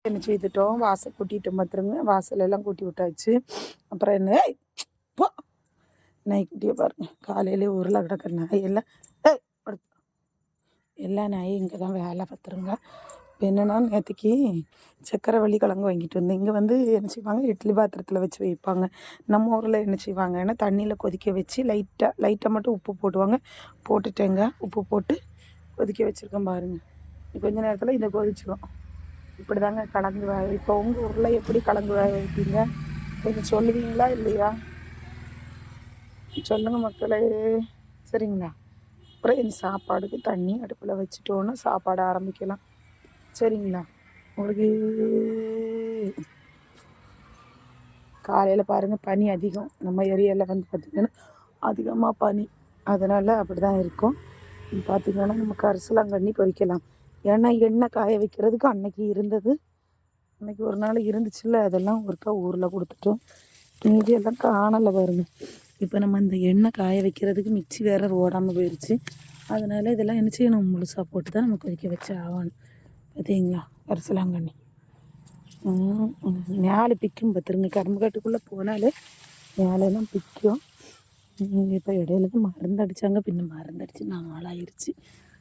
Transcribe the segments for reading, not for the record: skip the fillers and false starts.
என்ன செய்துட்டோம், வாசல் கூட்டிட்டோம் பார்த்துருங்க. வாசலெல்லாம் கூட்டி விட்டாச்சு. அப்புறம் என்ன போ நாய்க்குட்டியை பாருங்கள், காலையிலே ஊரில் கிடக்கிற நாய் எல்லாம் எல்லா நாயும் இங்கே தான் வேலை பார்த்துருங்க. இப்போ என்னென்னா, நேற்றுக்கு சக்கரவள்ளி கிழங்கு வாங்கிட்டு வந்தேன். இங்கே வந்து என்ன செய்வாங்க, இட்லி பாத்திரத்தில் வச்சு வைப்பாங்க. நம்ம ஊரில் என்ன செய்வாங்கன்னா, தண்ணியில் கொதிக்க வச்சு லைட்டாக மட்டும் உப்பு போடுவாங்க. போட்டுட்டேங்க, உப்பு போட்டு கொதிக்க வச்சுருக்கேன் பாருங்கள். கொஞ்ச நேரத்தில் இதை கொதிச்சிடும். இப்படி தாங்க கிழங்கு வேக. இப்போ உங்கள் ஊரில் எப்படி கிழங்கு வேக வைப்பீங்க கொஞ்சம் சொல்லுவீங்களா இல்லையா? சொல்லுங்கள் மக்களே. சரிங்களா? அப்புறம் இந்த சாப்பாடுக்கு தண்ணி அடுப்பில் வச்சுட்டோன்னா சாப்பாடு ஆரம்பிக்கலாம். சரிங்களா? உங்களுக்கு காலையில் பாருங்கள், பனி அதிகம். நம்ம ஏரியாவில் வந்து பார்த்திங்கன்னா அதிகமாக பனி. அதனால் அப்படி தான் இருக்கும். பார்த்திங்கன்னா நம்ம கரிசலாங்கண்ணி பொரிக்கலாம். ஏன்னா எண்ணெய் காய வைக்கிறதுக்கு அன்னைக்கு இருந்தது. அன்றைக்கி ஒரு நாள் இருந்துச்சுல்ல, அதெல்லாம் ஒருக்கா ஊரில் கொடுத்துட்டோம். மீதி எல்லாம் காணலை பாருங்கள். இப்போ நம்ம இந்த எண்ணெய் காய வைக்கிறதுக்கு மிக்சி வேறு ஓடாமல் போயிடுச்சு. அதனால் இதெல்லாம் என்ன செய்யணும், முழுசாக போட்டு தான் நம்ம கொதிக்க வச்சு ஆகணும். பார்த்தீங்களா? கரிசலாங்கண்ணி மேலே பிக்கும் பார்த்துருங்க. கரும்பு காட்டுக்குள்ளே போனாலே மேலெல்லாம் பிக்கும். இப்போ இடையில தான் மருந்து அடித்தாங்க, பின்ன மருந்து அடித்து நாளாயிருச்சு.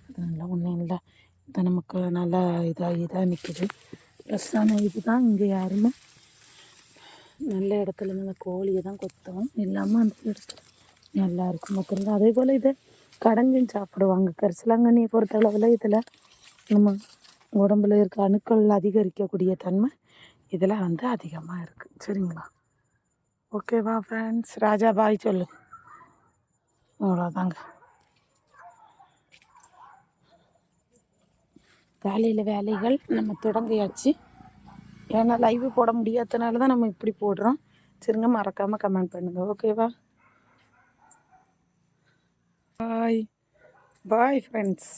அதனால ஒன்றும் இல்லை. இப்போ நமக்கு நல்லா இதாக நிற்குது. ப்ளஸ்ஸான இது தான். இங்கே யாருமே நல்ல இடத்துல இந்த கோழியை தான் கொத்தவும் இல்லாமல் அந்த இடத்துல நல்லா இருக்கும் பார்த்துருங்க. அதே போல் இதை கடைஞ்சும் சாப்பிடுவாங்க. கரிசலாங்கண்ணியை பொறுத்த அளவில் இதில் நம்ம உடம்புல இருக்க அணுக்கள் அதிகரிக்கக்கூடிய தன்மை இதில் வந்து அதிகமாக இருக்குது. சரிங்களா? ஓகேவா ஃப்ரெண்ட்ஸ்? ராஜா பாய் சொல்லு. அவ்வளோதாங்க. காலையில் வேலைகள் நம்ம தொடங்கியாச்சு. ஏன்னா லைவ் போட முடியாதனால தான் நம்ம இப்படி போடுறோம். சரிங்க, மறக்காமல் கமெண்ட் பண்ணுங்கள். ஓகேவா? பாய் பாய் ஃப்ரெண்ட்ஸ்.